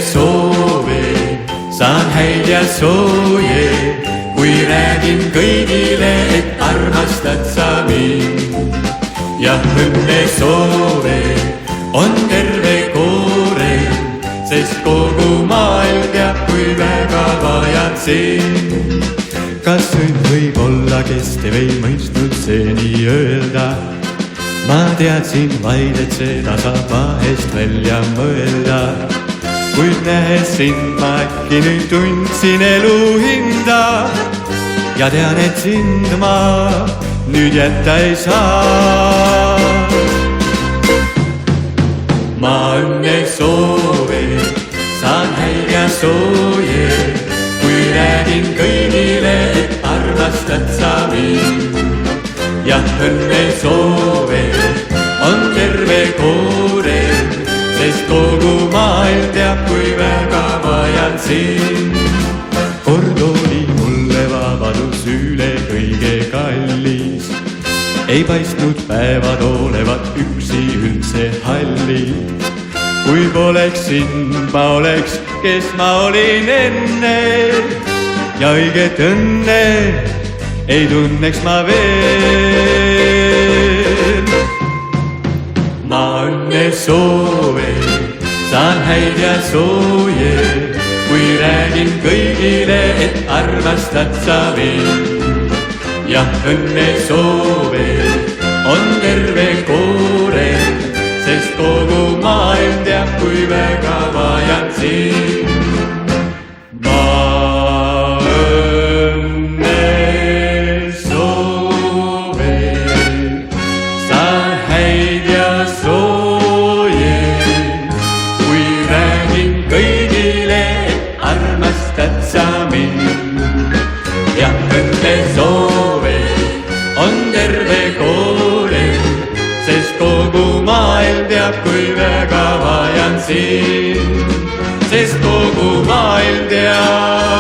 soove, saan häid ja sooje, kui räägin kõigile, et armastad sa mind. Ja õnne soove on terve koorem, sest kogu maailm teab, kui väga vajan sind. Kas õnn võib olla kestev, ei mõistnud seni öelda. Ma teadsin vaid, et seda saab vahest välja mõelda. Kuid nähes sind ma äkki nüüd tundsin elu hinda. Ja tean, et sind ma nüüd jätta ei saa. Ma õnne soove, saan häid ja sooje, kui räägin kõigile, et armastad sa mind. Ja õnne soove on terve koorem, sest kogu maailm teab, kui väga vajan sind. Kord oli mulle vabadus üle kõige kallis, ei paistnud päevad olevat üksi üldse hallid. Kui poleks sind, ma oleks, kes ma olin enne. Ja õiget õnne ei tunneks ma veel. Ma õnne soove, saan häid ja sooje, kui räägin kõigile, et armastad sa mind. Ja õnne soove on terve koorem, sest kogu maailm teab, kui väga vajan sind. Ma õnne soove, saan häid ja sooje, kui räägin kõigile, et armastad sa mind. Ja õnne soove on terve koorem, sest kogu maailm teab, kui väga vajan sind. Sest kogu maailm teab,